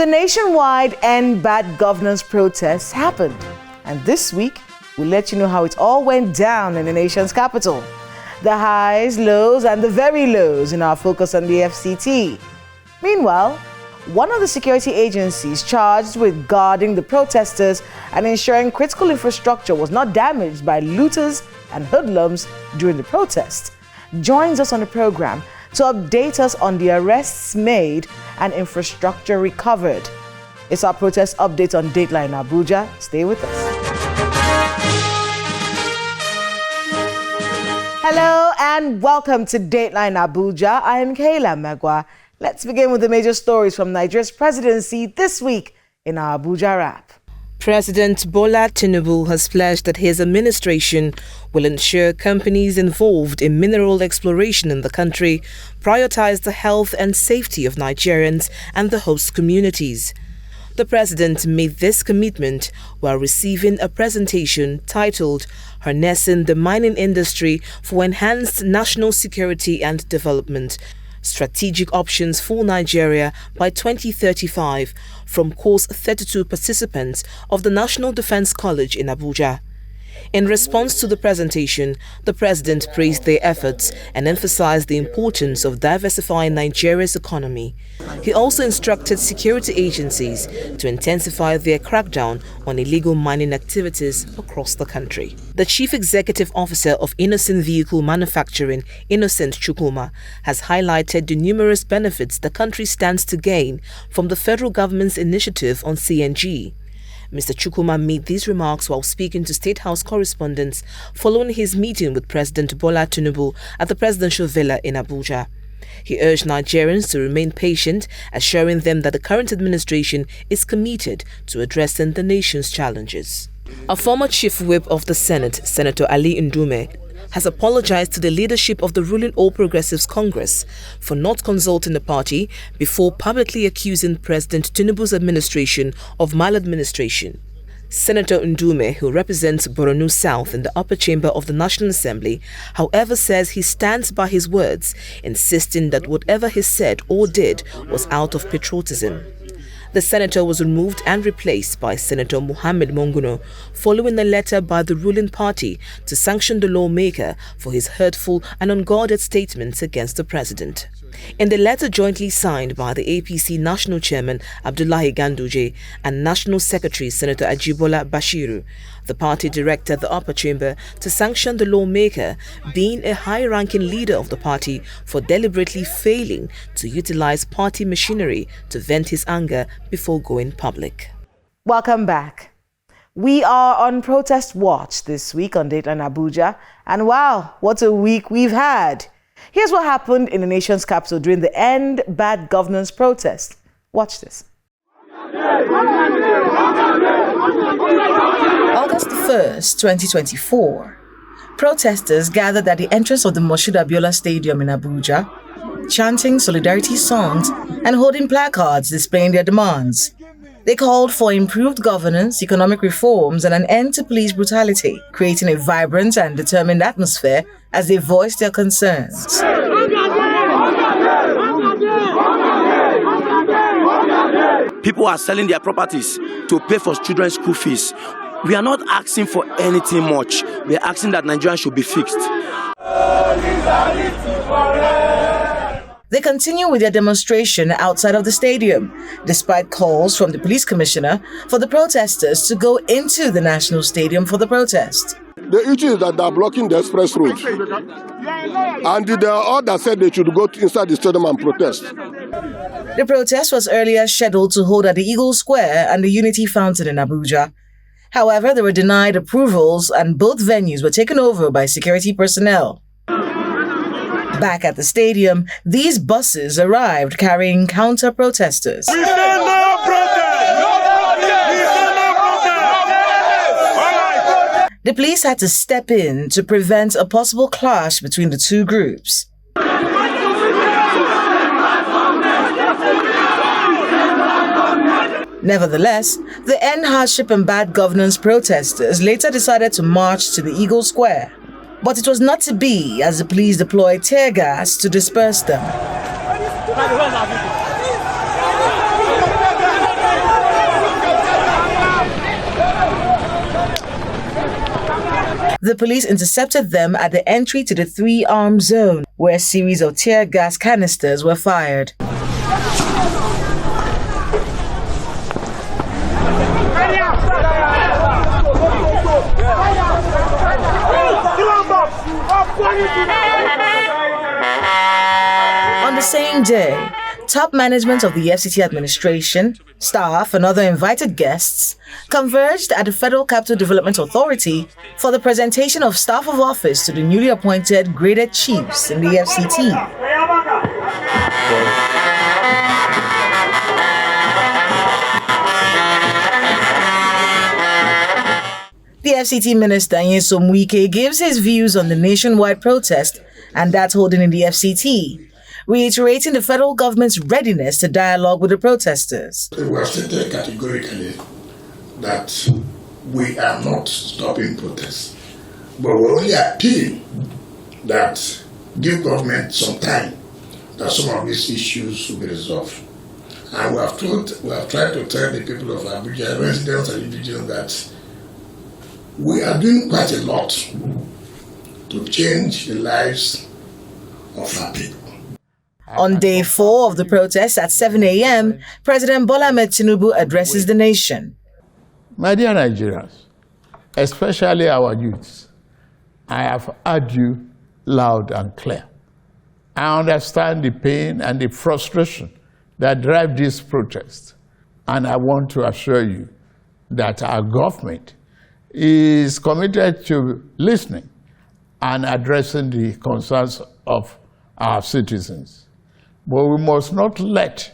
The nationwide End Bad Governance protests happened, and this week we'll let you know how it all went down in the nation's capital. The highs, lows, and the very lows in our focus on the FCT. Meanwhile, one of the security agencies charged with guarding the protesters and ensuring critical infrastructure was not damaged by looters and hoodlums during the protest joins us on the program to update us on the arrests made and infrastructure recovered. It's our protest update on Dateline Abuja. Stay with us. Hello and welcome to Dateline Abuja. I am Kayla Megwa. Let's begin with the major stories from Nigeria's presidency this week in our Abuja wrap. President Bola Tinubu has pledged that his administration will ensure companies involved in mineral exploration in the country prioritize the health and safety of Nigerians and the host communities. The president made this commitment while receiving a presentation titled Harnessing the Mining Industry for Enhanced National Security and Development, Strategic Options for Nigeria by 2035 from course 32 participants of the National Defense College in Abuja. In response to the presentation, the president praised their efforts and emphasized the importance of diversifying Nigeria's economy. He also instructed security agencies to intensify their crackdown on illegal mining activities across the country. The Chief Executive Officer of Innocent Vehicle Manufacturing, Innocent Chukwuma, has highlighted the numerous benefits the country stands to gain from the federal government's initiative on CNG. Mr. Chukwuma made these remarks while speaking to State House correspondents following his meeting with President Bola Tinubu at the presidential villa in Abuja. He urged Nigerians to remain patient, assuring them that the current administration is committed to addressing the nation's challenges. A former chief whip of the Senate, Senator Ali Ndume, has apologized to the leadership of the ruling All Progressives Congress for not consulting the party before publicly accusing President Tinubu's administration of maladministration. Senator Ndume, who represents Borno South in the upper chamber of the National Assembly, however, says he stands by his words, insisting that whatever he said or did was out of patriotism. The senator was removed and replaced by Senator Mohammed Monguno following a letter by the ruling party to sanction the lawmaker for his hurtful and unguarded statements against the president. In the letter jointly signed by the APC National Chairman Abdullahi Ganduje and National Secretary Senator Ajibola Bashiru, the party directed the upper chamber to sanction the lawmaker, being a high-ranking leader of the party, for deliberately failing to utilize party machinery to vent his anger before going public. Welcome back. We are on protest watch this week on Dateline Abuja, and wow, what a week we've had. Here's what happened in the nation's capital during the End Bad Governance protest. Watch this. August 1st, 2024. Protesters gathered at the entrance of the Moshood Abiola Stadium in Abuja, chanting solidarity songs and holding placards displaying their demands. They called for improved governance, economic reforms, and an end to police brutality, creating a vibrant and determined atmosphere as they voiced their concerns. People are selling their properties to pay for children's school fees. We are not asking for anything much. We are asking that Nigeria should be fixed. They continue with their demonstration outside of the stadium, despite calls from the police commissioner for the protesters to go into the National Stadium for the protest. The issue is that they are blocking the express road. And the order said they should go inside the stadium and protest. The protest was earlier scheduled to hold at the Eagle Square and the Unity Fountain in Abuja. However, they were denied approvals and both venues were taken over by security personnel. Back at the stadium, these buses arrived carrying counter-protesters. The police had to step in to prevent a possible clash between the two groups. Nevertheless, the End Hardship and Bad Governance protesters later decided to march to the Eagle Square. But it was not to be, as the police deployed tear gas to disperse them. The police intercepted them at the entry to the 3-armed zone, where a series of tear gas canisters were fired. On the same day, top management of the FCT administration, staff and other invited guests converged at the Federal Capital Development Authority for the presentation of staff of office to the newly appointed graded chiefs in the FCT. The FCT Minister Nyesom Wike gives his views on the nationwide protest and that holding in the FCT, reiterating the federal government's readiness to dialogue with the protesters. We have stated categorically that we are not stopping protests, but we only appeal that give government some time that some of these issues will be resolved. And we have tried to tell the people of Abuja, residents and individuals, that we are doing quite a lot to change the lives of our people. On day 4 of the protests at 7 a.m., President Bola Ahmed Tinubu addresses the nation. My dear Nigerians, especially our youths, I have heard you loud and clear. I understand the pain and the frustration that drive these protests, and I want to assure you that our government is committed to listening and addressing the concerns of our citizens. But we must not let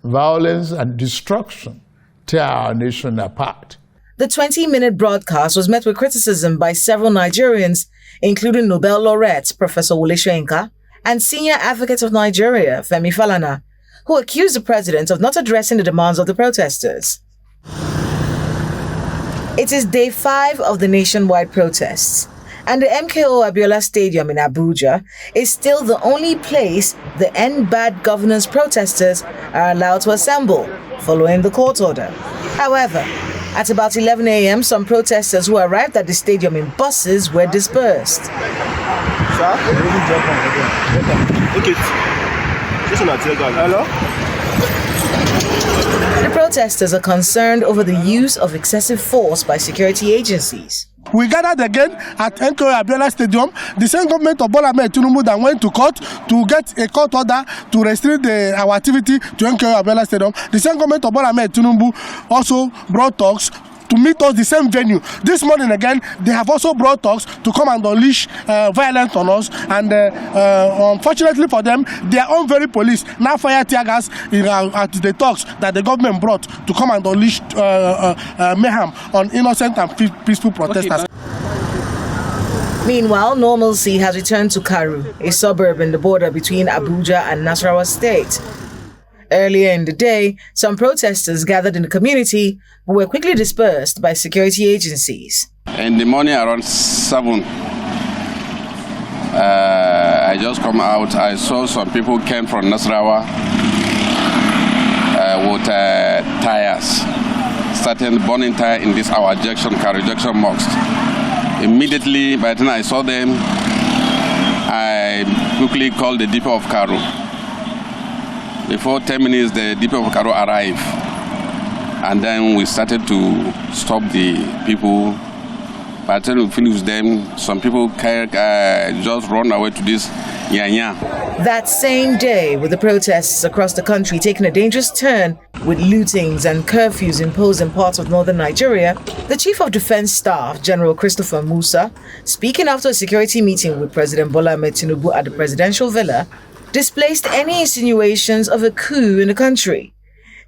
violence and destruction tear our nation apart. The 20-minute broadcast was met with criticism by several Nigerians, including Nobel laureate Professor Wole Soyinka and senior advocate of Nigeria, Femi Falana, who accused the president of not addressing the demands of the protesters. It is day 5 of the nationwide protests, and the MKO Abiola Stadium in Abuja is still the only place the End Bad Governance protesters are allowed to assemble, following the court order. However, at about 11 a.m., some protesters who arrived at the stadium in buses were dispersed. Hello? The protesters are concerned over the use of excessive force by security agencies. We gathered again at NKO Abiola Stadium, the same government of Bola Ahmed Tinubu that went to court to get a court order to restrict our activity to NKO Abiola Stadium. The same government of Bola Ahmed Tinubu also brought talks to meet us the same venue. This morning again, they have also brought talks to come and unleash violence on us. And unfortunately for them, their own very police now fire tear gas at the talks that the government brought to come and unleash mayhem on innocent and peaceful protesters. Meanwhile, normalcy has returned to Karu, a suburb in the border between Abuja and Nasarawa State. Earlier in the day, some protesters gathered in the community but were quickly dispersed by security agencies. In the morning around 7, I just come out. I saw some people came from Nasarawa with tires, starting burning tire in this our junction, Karu Junction Mosque. Immediately, by the time I saw them, I quickly called the depot of Karu. Before 10 minutes, the depot of Karu arrived. And then we started to stop the people. By the time we finished them, some people just run away to this Yanya. That same day, with the protests across the country taking a dangerous turn, with lootings and curfews imposed in parts of northern Nigeria, the Chief of Defense Staff, General Christopher Musa, speaking after a security meeting with President Bola Ahmed Tinubu at the presidential villa, displaced any insinuations of a coup in the country,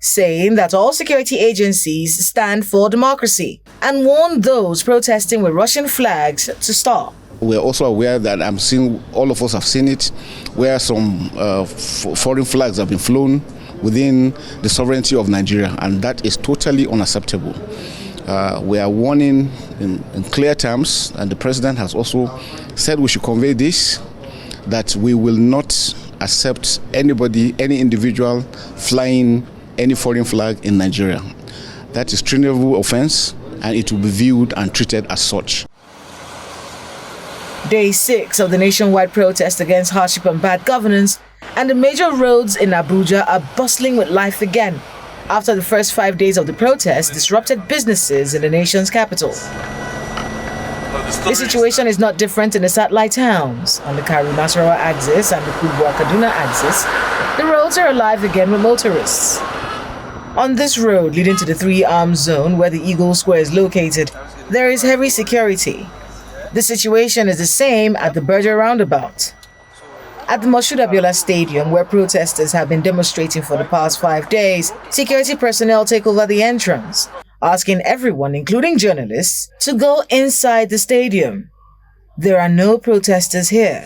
saying that all security agencies stand for democracy and warned those protesting with Russian flags to stop. We're also aware that all of us have seen it, where some foreign flags have been flown within the sovereignty of Nigeria, and that is totally unacceptable. We are warning in clear terms, and the president has also said we should convey this, that we will not accept anybody, any individual flying any foreign flag in Nigeria. That is treasonable offense, and it will be viewed and treated as such. Day 6 of the nationwide protest against hardship and bad governance, and the major roads in Abuja are bustling with life again after the first 5 days of the protest disrupted businesses in the nation's capital. The situation is not different in the satellite towns. On the Karu-Nasarawa axis and the Kubwa-Kaduna axis, the roads are alive again with motorists. On this road leading to the three-arm zone where the Eagle Square is located, there is heavy security. The situation is the same at the Berger roundabout. At the Moshood Abiola Stadium, where protesters have been demonstrating for the past 5 days, security personnel take over the entrance, asking everyone, including journalists, to go inside the stadium. There are no protesters here.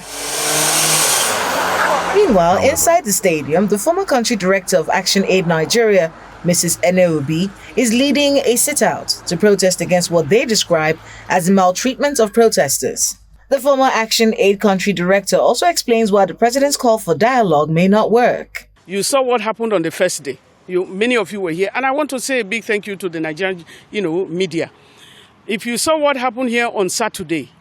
Meanwhile, inside the stadium, the former country director of Action Aid Nigeria, Mrs. Eneobi, is leading a sit-out to protest against what they describe as the maltreatment of protesters. The former Action Aid country director also explains why the president's call for dialogue may not work. You saw what happened on the first day. Many of you were here, and I want to say a big thank you to the Nigerian, media. If you saw what happened here on Saturday,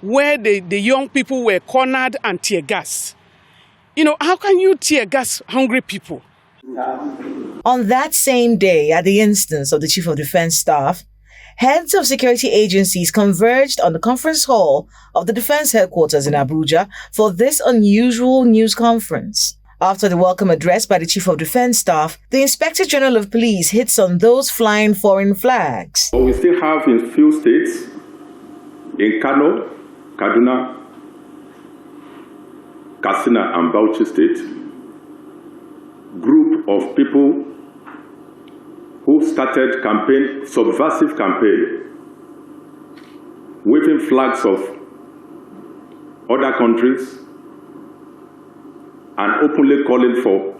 where the young people were cornered and tear gas, how can you tear gas hungry people? On that same day, at the instance of the Chief of Defense Staff, heads of security agencies converged on the conference hall of the Defense Headquarters in Abuja for this unusual news conference. After the welcome address by the Chief of Defense Staff, the Inspector General of Police hits on those flying foreign flags. We still have in few states, in Kano, Kaduna, Katsina and Bauchi State, group of people who started subversive campaign, waving flags of other countries and openly calling for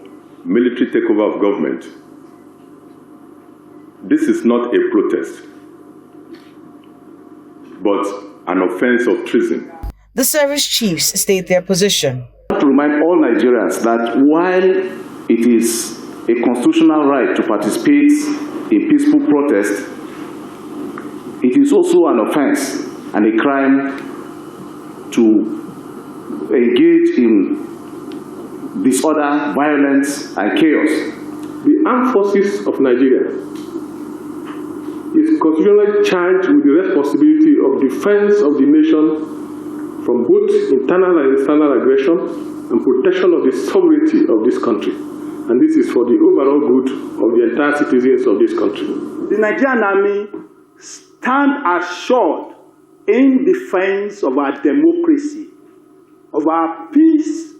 military takeover of government. This is not a protest, but an offense of treason. The service chiefs state their position. I want to remind all Nigerians that while it is a constitutional right to participate in peaceful protest, it is also an offense and a crime to engage in disorder, violence, and chaos. The armed forces of Nigeria is constitutionally charged with the responsibility of defense of the nation from both internal and external aggression and protection of the sovereignty of this country. And this is for the overall good of the entire citizens of this country. The Nigerian Army stand assured in defense of our democracy, of our peace,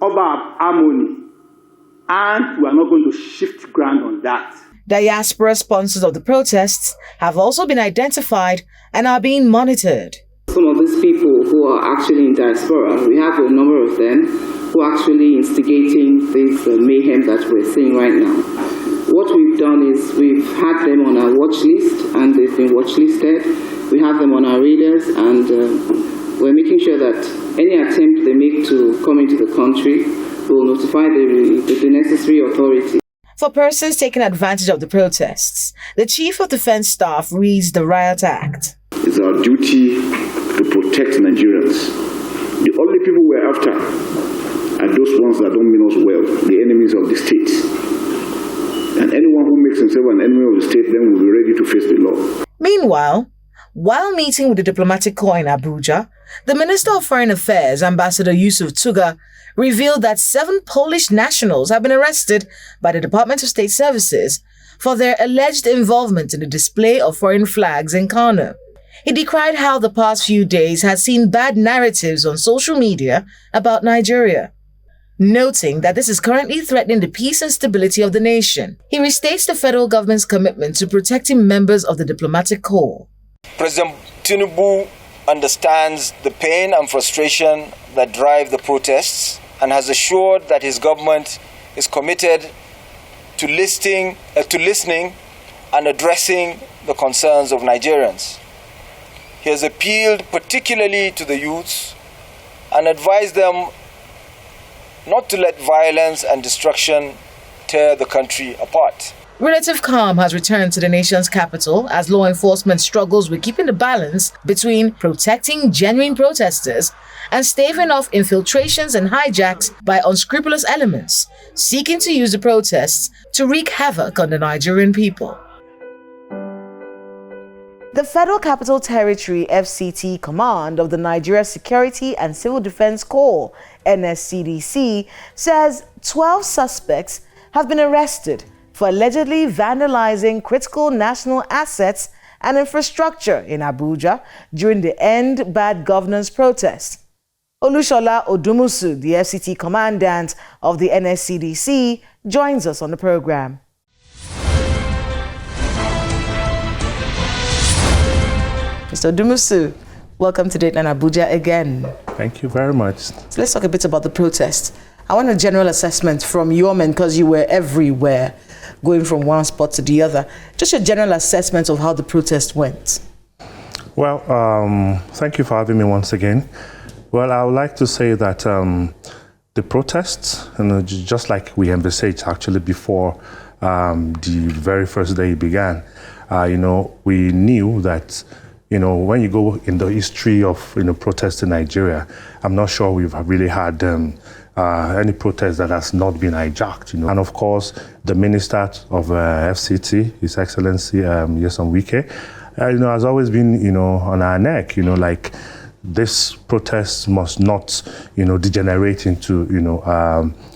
of our harmony, and we are not going to shift ground on that. Diaspora sponsors of the protests have also been identified and are being monitored. Some of these people who are actually in diaspora, we have a number of them who are actually instigating this mayhem that we're seeing right now. What we've done is we've had them on our watch list and they've been watch listed. We have them on our radars and we're making sure that any attempt they make to come into the country will notify the necessary authority. For persons taking advantage of the protests, the Chief of Defense Staff reads the Riot Act. It's our duty to protect Nigerians. The only people we're after are those ones that don't mean us well, the enemies of the state. And anyone who makes himself an enemy of the state then will be ready to face the law. Meanwhile, while meeting with the diplomatic corps in Abuja, the Minister of Foreign Affairs, Ambassador Yusuf Tuga, revealed that 7 Polish nationals have been arrested by the Department of State Services for their alleged involvement in the display of foreign flags in Kano. He decried how the past few days had seen bad narratives on social media about Nigeria, noting that this is currently threatening the peace and stability of the nation. He restates the federal government's commitment to protecting members of the diplomatic corps. President Tinubu understands the pain and frustration that drive the protests and has assured that his government is committed to listening and addressing the concerns of Nigerians. He has appealed particularly to the youths and advised them not to let violence and destruction tear the country apart. Relative calm has returned to the nation's capital as law enforcement struggles with keeping the balance between protecting genuine protesters and staving off infiltrations and hijacks by unscrupulous elements seeking to use the protests to wreak havoc on the Nigerian people. The Federal Capital Territory FCT Command of the Nigeria Security and Civil Defense Corps, NSCDC, says 12 suspects have been arrested for allegedly vandalizing critical national assets and infrastructure in Abuja during the End Bad Governance protest. Olushola Odumusu, the FCT commandant of the NSCDC, joins us on the program. Mr. Odumusu, welcome to Dateline Abuja again. Thank you very much. So let's talk a bit about the protest. I want a general assessment from your men because you were everywhere, going from one spot to the other. Just a general assessment of how the protest went. Well, thank you for having me once again. Well, I would like to say that the protests, just like we envisaged actually before the very first day it began, we knew that when you go in the history of protests in Nigeria, I'm not sure we've really had any protest that has not been hijacked. And of course, the Minister of FCT, His Excellency Nyesom Wike, has always been on our neck. Like this protest must not degenerate into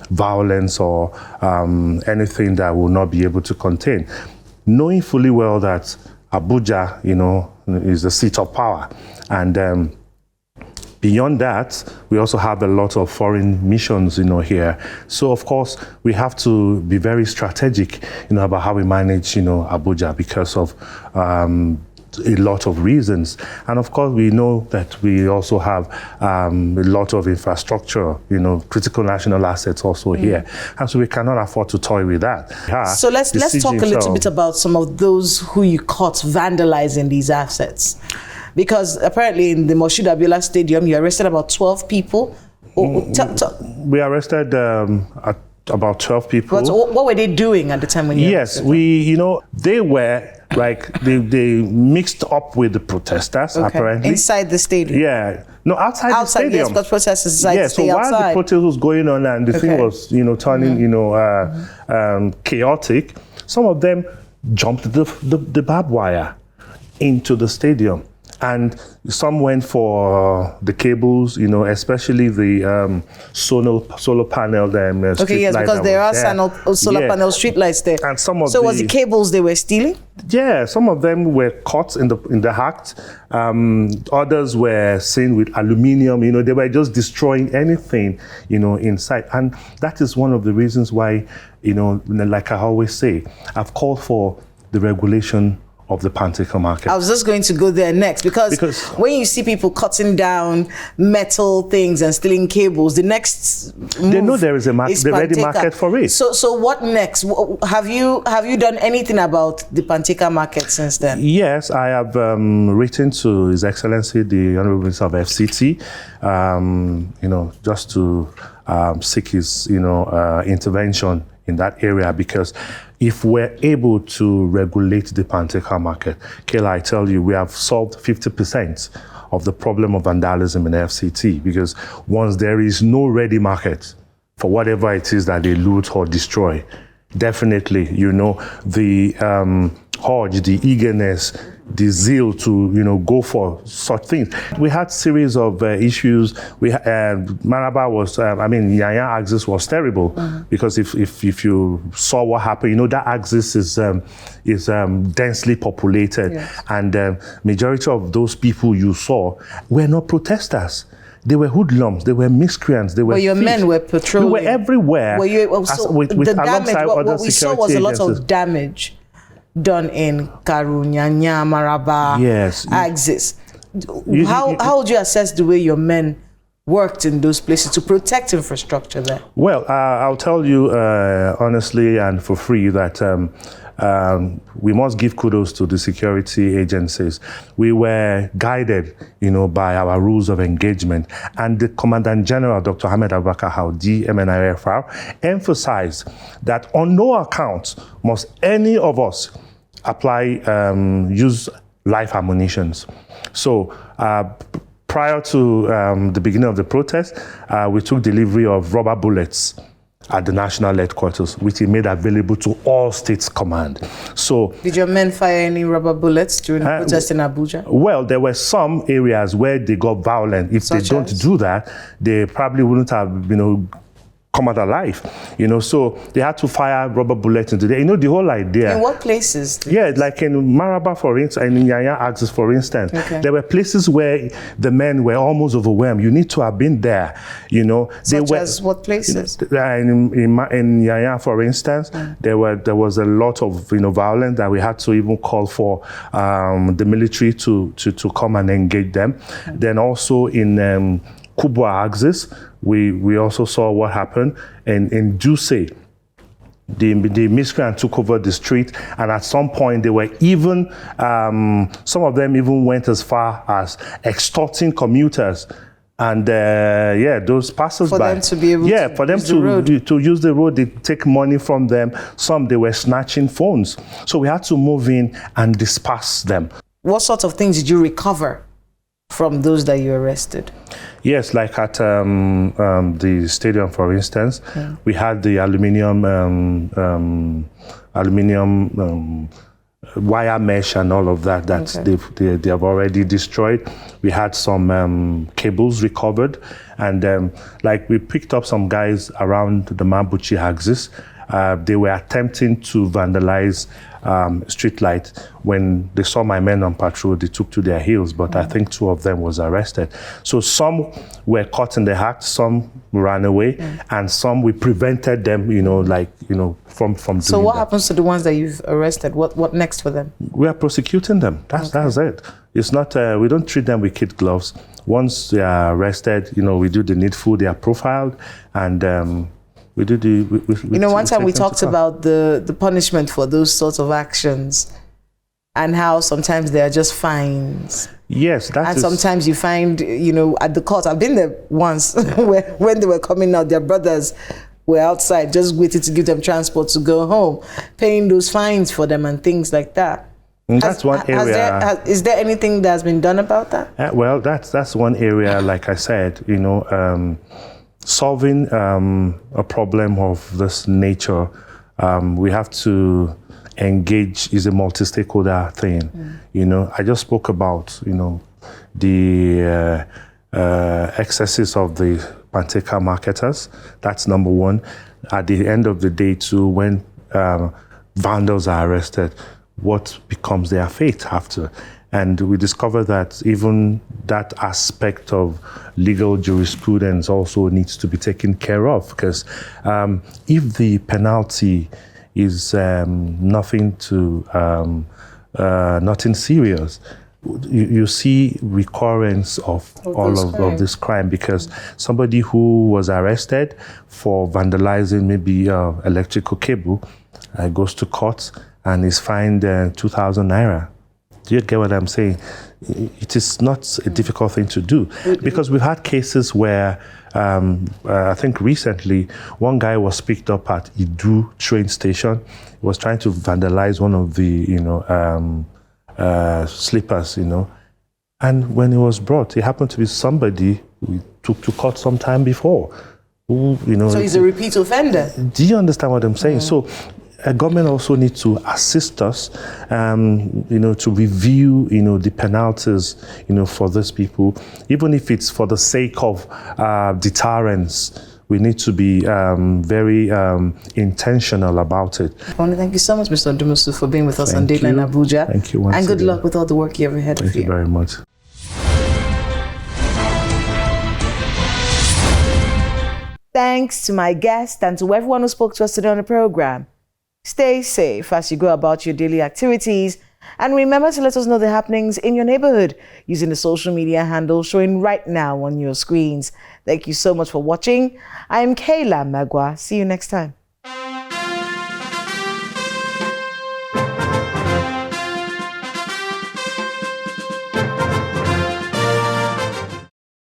violence or anything that will not be able to contain, knowing fully well that Abuja, is the seat of power. And beyond that, we also have a lot of foreign missions, here. So, of course, we have to be very strategic, about how we manage, Abuja because of a lot of reasons. And of course, we know that we also have a lot of infrastructure, critical national assets also here. And so we cannot afford to toy with that. So let's talk a little bit about some of those who you caught vandalizing these assets. Because apparently in the Moshood Abiola Stadium, you arrested about 12 people. We arrested about 12 people. But what were they doing at the time when you arrested them? They were they mixed up with the protesters, apparently. Inside the stadium? Yeah. No, outside the stadium. Yes, but protesters inside so while the protest was going on and the thing was, turning, chaotic, some of them jumped the barbed wire into the stadium. And some went for the cables, especially the solar panel. Because there are solar panel streetlights there. And some of was the cables they were stealing? Yeah, some of them were caught in the act. Others were seen with aluminium. They were just destroying anything, inside. And that is one of the reasons why, like I always say, I've called for the regulation of the pan-ticker market. I was just going to go there next because when you see people cutting down metal things and stealing cables, the next move they know there is a ready market for it. So what next? Have you done anything about the pan-ticker market since then? Yes, I have written to His Excellency the Honorable Minister of FCT, just to seek his intervention in that area, because if we're able to regulate the pan-ticker market, Kayla, I tell you, we have solved 50% of the problem of vandalism in FCT, because once there is no ready market for whatever it is that they loot or destroy, definitely, the urge, the eagerness, the zeal to, go for such things. We had series of issues. Maraba was, Yanya axis was terrible because if you saw what happened, that axis is densely populated, and majority of those people you saw were not protesters. They were hoodlums, they were miscreants, they were But your thieves. men were patrolling. They were everywhere. Alongside what we saw was a lot of damage done in Karunyanya, Maraba, axis. How would you assess the way your men worked in those places to protect infrastructure there? Well, I'll tell you honestly and for free that we must give kudos to the security agencies. We were guided, by our rules of engagement. And the Commandant General, Dr. Ahmed Abubakar Haudi, MNIFR, emphasized that on no account must any of us use live ammunitions. So prior to the beginning of the protest, we took delivery of rubber bullets at the national headquarters, which he made available to all states command. So, did your men fire any rubber bullets during the protest in Abuja? Well, there were some areas where they got violent. If they don't do that, they probably wouldn't have, come out alive, so they had to fire rubber bullets into there. The whole idea. In what places? Yeah, like in Maraba, for instance, and in Yanya Axis, for instance, there were places where the men were almost overwhelmed. You need to have been there, Such as what places? In Yanya, for instance, there was a lot of violence that we had to even call for the military to come and engage them. Then also in Kubwa Axis, we also saw what happened in Duse. The miscreant took over the street, and at some point they were even, some of them even went as far as extorting commuters and those passers by. For them to be able to use the road, they take money from them. Some, they were snatching phones. So we had to move in and disperse them. What sort of things did you recover from those that you arrested? Yes, like at the stadium, for instance, we had the aluminium wire mesh and all of that they have already destroyed. We had some cables recovered, and we picked up some guys around the Mambuchi axis. They were attempting to vandalize street light. When they saw my men on patrol, they took to their heels, but I think 2 of them was arrested. So some were caught in the act, some ran away, and some we prevented them, from doing that. So what happens to the ones that you've arrested? What next for them? We are prosecuting them. That's it. It's not, we don't treat them with kid gloves. Once they are arrested, we do the needful, they are profiled, and we do the... one time we talked about the punishment for those sorts of actions and how sometimes they are just fines. Yes, and sometimes you find, at the court, I've been there once when they were coming out, their brothers were outside just waiting to give them transport to go home, paying those fines for them and things like that. That's one area. Is there anything that's been done about that? Well, that's one area, like I said, solving a problem of this nature, we have to engage is a multi-stakeholder thing. I just spoke about, the excesses of the Panteka marketers. That's number one. At the end of the day, too, when vandals are arrested, what becomes their fate after? And we discover that even that aspect of legal jurisprudence also needs to be taken care of, because if the penalty is nothing serious, you see recurrence of all this crime, because somebody who was arrested for vandalizing maybe electrical cable goes to court and is fined 2,000 naira. Do you get what I'm saying? It is not a difficult thing to do, because we've had cases where I think recently one guy was picked up at Idu train station. He was trying to vandalize one of the sleepers, and when he was brought, he happened to be somebody we took to court some time before. Who, so he's a repeat offender. Do you understand what I'm saying? So government also needs to assist us, to review, the penalties, for these people, even if it's for the sake of deterrence. We need to be very intentional about it. I want to thank you so much, Mr. Odumusu, for being with us on Dateline Abuja. Thank you once and good luck with all the work you have ahead of you. Thank you very much. Thanks to my guest and to everyone who spoke to us today on the program. Stay safe as you go about your daily activities, and remember to let us know the happenings in your neighborhood using the social media handle showing right now on your screens. Thank you so much for watching. I am Kayla Magwa. See you next time.